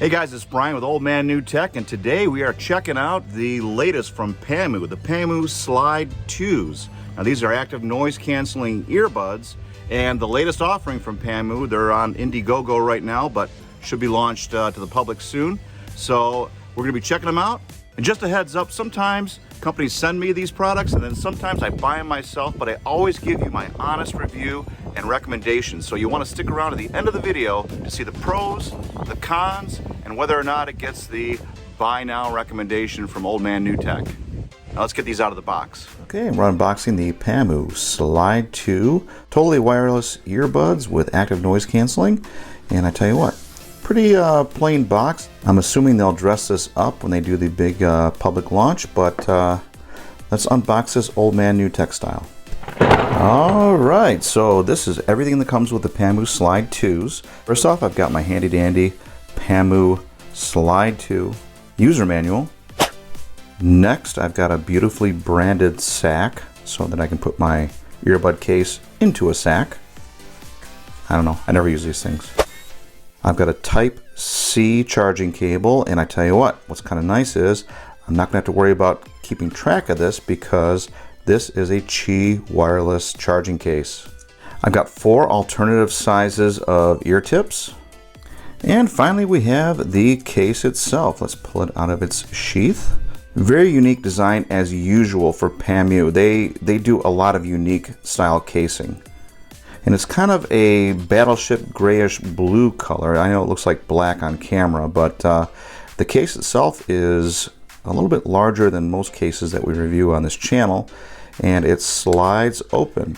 Hey guys, it's Brian with Old Man New Tech, and today we are checking out the latest from PAMU, the PAMU SLIDE 2s. Now these are active noise canceling earbuds, and the latest offering from PAMU. They're on Indiegogo right now, but should be launched to the public soon. So we're going to be checking them out. And just a heads up, sometimes companies send me these products and then sometimes I buy them myself, but I always give you my honest review and recommendations. So you want to stick around to the end of the video to see the pros, the cons, and whether or not it gets the buy now recommendation from Old Man New Tech. Now let's get these out of the box. Okay, we're unboxing the PAMU SLIDE 2 totally wireless earbuds with active noise canceling. And I tell you what, pretty plain box. I'm assuming they'll dress this up when they do the big public launch, but let's unbox this Old Man New Tech style. Alright, so this is everything that comes with the PAMU SLIDE 2s. First off, I've got my handy dandy PAMU SLIDE 2 user manual. Next, I've got a beautifully branded sack so that I can put my earbud case into a sack. I don't know, I never use these things. I've got a Type-C charging cable, and I tell you what, what's kind of nice is I'm not going to have to worry about keeping track of this because this is a Qi wireless charging case. I've got 4 alternative sizes of ear tips. And finally we have the case itself. Let's pull it out of its sheath. Very unique design as usual for PAMU. They do a lot of unique style casing. And it's kind of a battleship grayish blue color. I know it looks like black on camera, but the case itself is a little bit larger than most cases that we review on this channel, and it slides open.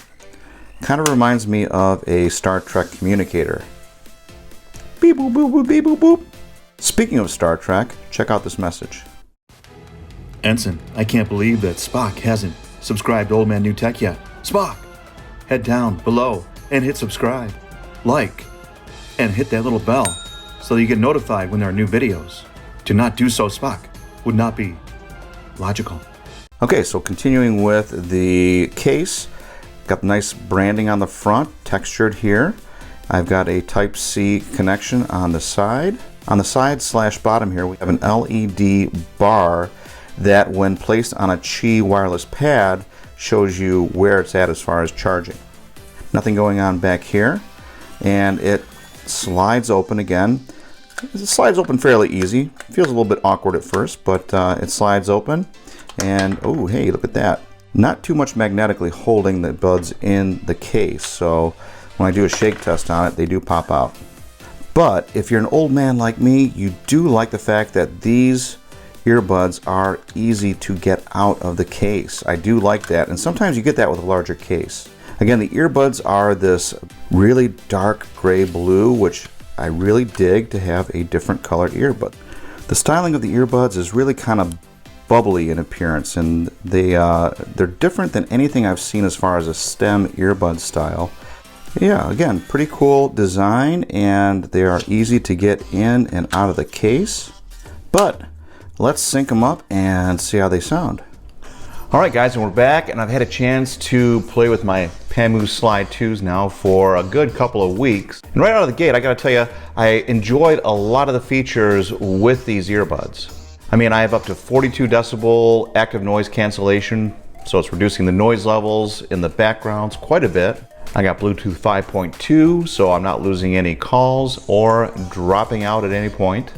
Kind of reminds me of a Star Trek communicator. Beep boop boop boop beep boop boop. Speaking of Star Trek, check out this message. Ensign, I can't believe that Spock hasn't subscribed to Old Man New Tech yet. Spock, head down below and hit subscribe, like, and hit that little bell so that you get notified when there are new videos. To not do so, Spock, would not be logical. Okay, so continuing with the case, got nice branding on the front, textured here. I've got a Type-C connection on the side. On the side slash bottom here, we have an LED bar that when placed on a Qi wireless pad shows you where it's at as far as charging. Nothing going on back here, and it slides open again. It slides open fairly easy. Feels a little bit awkward at first, but it slides open, and oh hey, look at that. Not too much magnetically holding the buds in the case, so when I do a shake test on it, they do pop out. But if you're an old man like me, you do like the fact that these earbuds are easy to get out of the case. I do like that, and sometimes you get that with a larger case. Again, the earbuds are this really dark gray blue, which I really dig to have a different colored earbud. The styling of the earbuds is really kind of bubbly in appearance, and they're different than anything I've seen as far as a stem earbud style. Yeah, again, pretty cool design, and they are easy to get in and out of the case. But let's sync them up and see how they sound. Alright guys, and we're back, and I've had a chance to play with my PAMU SLIDE 2s now for a good couple of weeks. And right out of the gate, I gotta tell you, I enjoyed a lot of the features with these earbuds. I mean, I have up to 42 decibel active noise cancellation, so it's reducing the noise levels in the backgrounds quite a bit. I got Bluetooth 5.2, so I'm not losing any calls or dropping out at any point.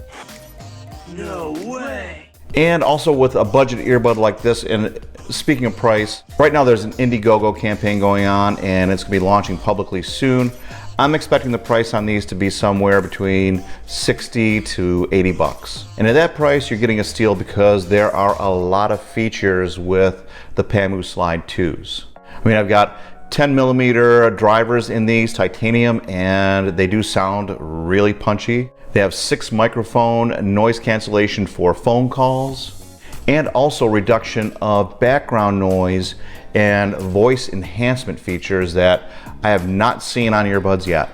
No way! And also with a budget earbud like this, and speaking of price, right now there's an Indiegogo campaign going on and it's going to be launching publicly soon. I'm expecting the price on these to be somewhere between 60 to 80 bucks. And at that price, you're getting a steal because there are a lot of features with the PAMU SLIDE 2s. I mean, I've got 10mm drivers in these, titanium, and they do sound really punchy. They have 6 microphone noise cancellation for phone calls, and also reduction of background noise and voice enhancement features that I have not seen on earbuds yet.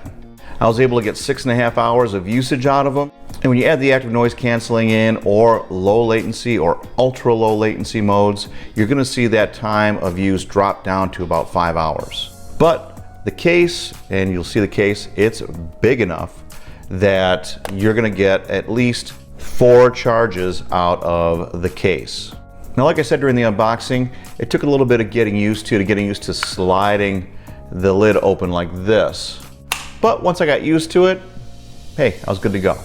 I was able to get 6.5 hours of usage out of them. And when you add the active noise canceling in, or low latency or ultra low latency modes, you're gonna see that time of use drop down to about 5 hours. But the case, and you'll see the case, it's big enough that you're gonna get at least 4 charges out of the case. Now, like I said during the unboxing, it took a little bit of getting used to sliding the lid open like this. But once I got used to it, hey, I was good to go.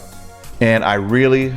And I really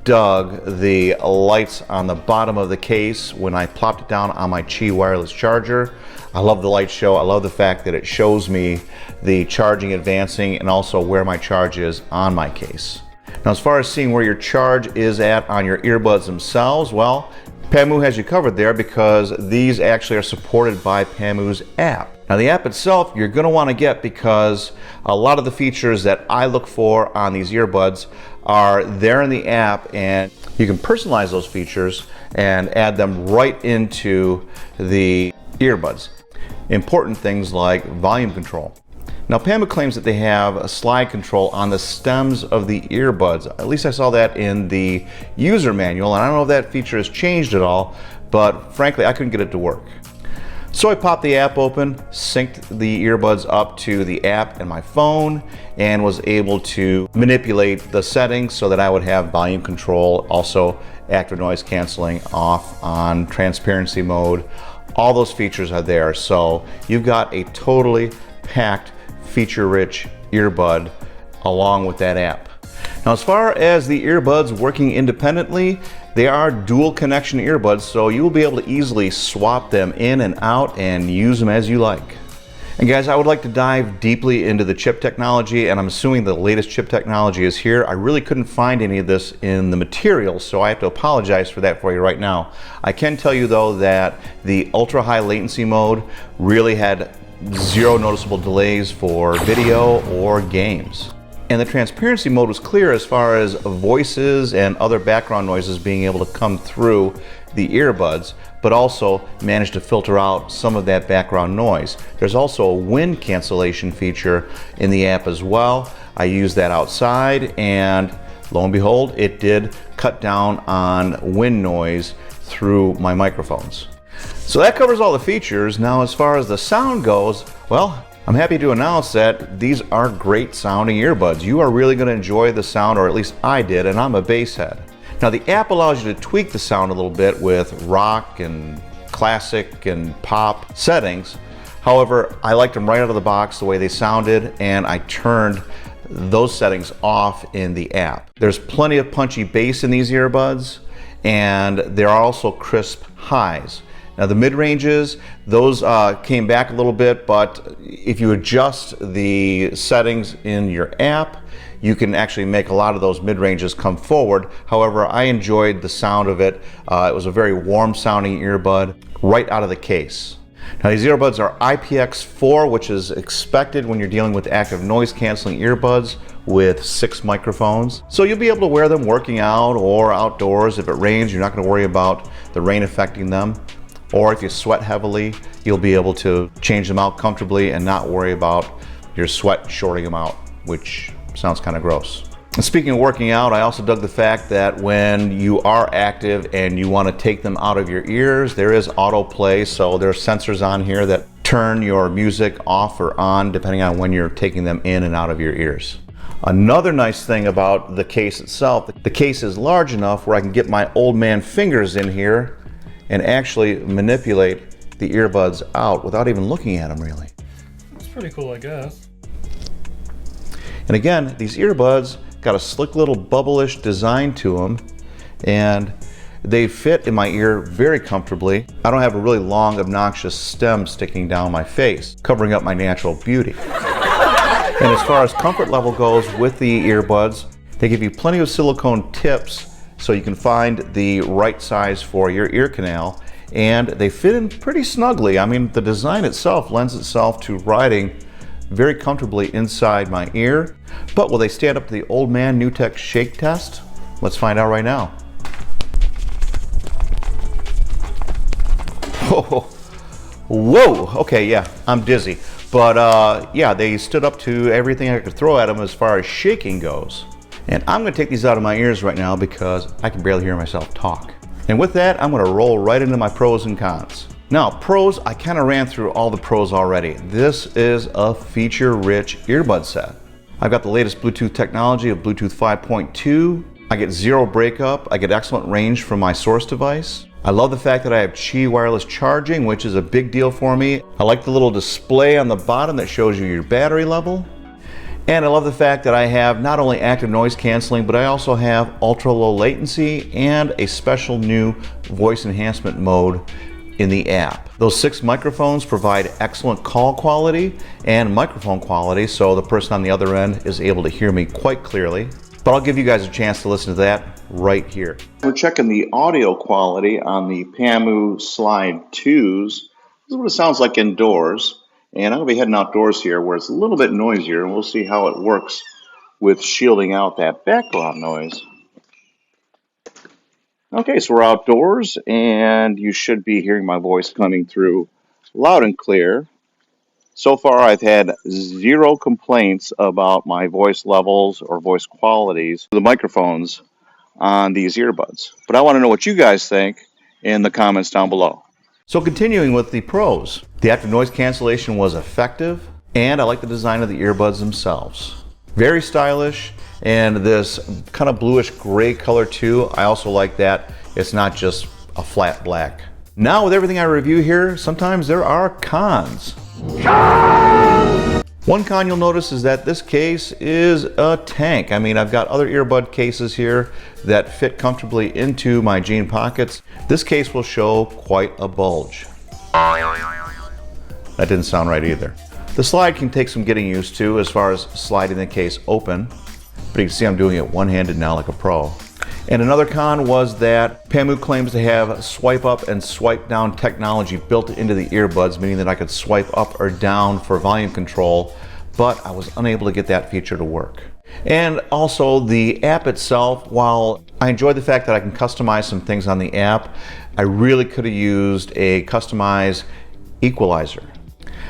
dug the lights on the bottom of the case when I plopped it down on my Qi wireless charger. I love the light show. I love the fact that it shows me the charging advancing and also where my charge is on my case. Now, as far as seeing where your charge is at on your earbuds themselves, well, PAMU has you covered there because these actually are supported by PAMU's app. Now, the app itself you're going to want to get because a lot of the features that I look for on these earbuds are there in the app, and you can personalize those features and add them right into the earbuds. Important things like volume control. Now, PAMU claims that they have a slide control on the stems of the earbuds. At least I saw that in the user manual, and I don't know if that feature has changed at all, but frankly, I couldn't get it to work. So I popped the app open, synced the earbuds up to the app and my phone, and was able to manipulate the settings so that I would have volume control, also active noise canceling off on transparency mode. All those features are there, so you've got a totally packed, feature-rich earbud along with that app. Now, as far as the earbuds working independently, they are dual connection earbuds, so you will be able to easily swap them in and out and use them as you like. And guys, I would like to dive deeply into the chip technology, and I'm assuming the latest chip technology is here. I really couldn't find any of this in the materials, so I have to apologize for that for you right now. I can tell you though that the ultra high latency mode really had 0 noticeable delays for video or games. And the transparency mode was clear as far as voices and other background noises being able to come through the earbuds, but also managed to filter out some of that background noise. There's also a wind cancellation feature in the app as well. I used that outside, and lo and behold, it did cut down on wind noise through my microphones. So that covers all the features. Now, as far as the sound goes, well, I'm happy to announce that these are great sounding earbuds. You are really going to enjoy the sound, or at least I did, and I'm a bass head. Now, the app allows you to tweak the sound a little bit with rock and classic and pop settings. However, I liked them right out of the box the way they sounded, and I turned those settings off in the app. There's plenty of punchy bass in these earbuds, and there are also crisp highs. Now, the mid-ranges, those came back a little bit, but if you adjust the settings in your app, you can actually make a lot of those mid-ranges come forward. However, I enjoyed the sound of it. It was a very warm sounding earbud right out of the case. Now, these earbuds are IPX4, which is expected when you're dealing with active noise canceling earbuds with 6 microphones. So you'll be able to wear them working out or outdoors. If it rains, you're not going to worry about the rain affecting them. Or if you sweat heavily, you'll be able to change them out comfortably and not worry about your sweat shorting them out, which sounds kind of gross. And speaking of working out, I also dug the fact that when you are active and you want to take them out of your ears, there is autoplay, so there are sensors on here that turn your music off or on depending on when you're taking them in and out of your ears. Another nice thing about the case itself, the case is large enough where I can get my old man fingers in here and actually manipulate the earbuds out without even looking at them really. That's pretty cool, I guess. And again, these earbuds got a slick little bubble-ish design to them, and they fit in my ear very comfortably. I don't have a really long, obnoxious stem sticking down my face, covering up my natural beauty. And as far as comfort level goes with the earbuds, they give you plenty of silicone tips so you can find the right size for your ear canal, and they fit in pretty snugly. I mean, the design itself lends itself to riding very comfortably inside my ear. But will they stand up to the old man NewTek shake test? Let's find out right now. Whoa, okay, yeah, I'm dizzy. But yeah, they stood up to everything I could throw at them as far as shaking goes. And I'm going to take these out of my ears right now because I can barely hear myself talk. And with that, I'm going to roll right into my pros and cons. Now, pros, I kind of ran through all the pros already. This is a feature-rich earbud set. I've got the latest Bluetooth technology of Bluetooth 5.2. I get zero breakup. I get excellent range from my source device. I love the fact that I have Qi wireless charging, which is a big deal for me. I like the little display on the bottom that shows you your battery level. And I love the fact that I have not only active noise canceling, but I also have ultra low latency and a special new voice enhancement mode in the app. Those 6 microphones provide excellent call quality and microphone quality, so the person on the other end is able to hear me quite clearly. But I'll give you guys a chance to listen to that right here. We're checking the audio quality on the PAMU SLIDE 2s. This is what it sounds like indoors. And I'm going to be heading outdoors here where it's a little bit noisier, and we'll see how it works with shielding out that background noise. Okay, so we're outdoors, and you should be hearing my voice coming through loud and clear. So far, I've had 0 complaints about my voice levels or voice qualities of the microphones on these earbuds. But I want to know what you guys think in the comments down below. So continuing with the pros, the active noise cancellation was effective, and I like the design of the earbuds themselves. Very stylish, and this kind of bluish gray color too. I also like that it's not just a flat black. Now with everything I review here, sometimes there are cons. One con you'll notice is that this case is a tank. I mean, I've got other earbud cases here that fit comfortably into my jean pockets. This case will show quite a bulge. That didn't sound right either. The slide can take some getting used to as far as sliding the case open, but you can see I'm doing it one-handed now like a pro. And another con was that PAMU claims to have swipe up and swipe down technology built into the earbuds, meaning that I could swipe up or down for volume control, but I was unable to get that feature to work. And also the app itself, while I enjoyed the fact that I can customize some things on the app, I really could have used a customized equalizer.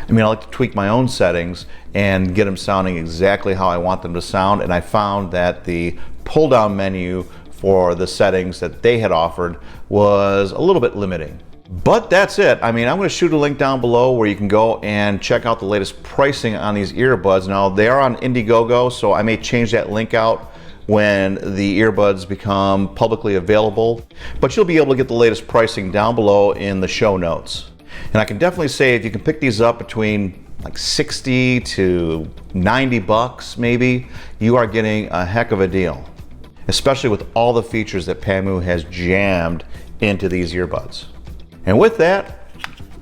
I mean, I like to tweak my own settings and get them sounding exactly how I want them to sound, and I found that the pull-down menu for the settings that they had offered was a little bit limiting. But that's it. I mean, I'm going to shoot a link down below where you can go and check out the latest pricing on these earbuds. Now, they are on Indiegogo, so I may change that link out when the earbuds become publicly available. But you'll be able to get the latest pricing down below in the show notes. And I can definitely say if you can pick these up between like 60 to 90 bucks maybe, you are getting a heck of a deal, especially with all the features that PAMU has jammed into these earbuds. And with that,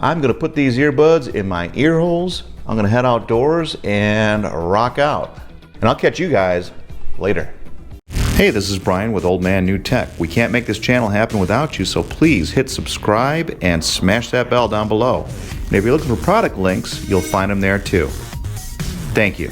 I'm gonna put these earbuds in my ear holes. I'm gonna head outdoors and rock out. And I'll catch you guys later. Hey, this is Brian with Old Man New Tech. We can't make this channel happen without you, so please hit subscribe and smash that bell down below. And if you're looking for product links, you'll find them there too. Thank you.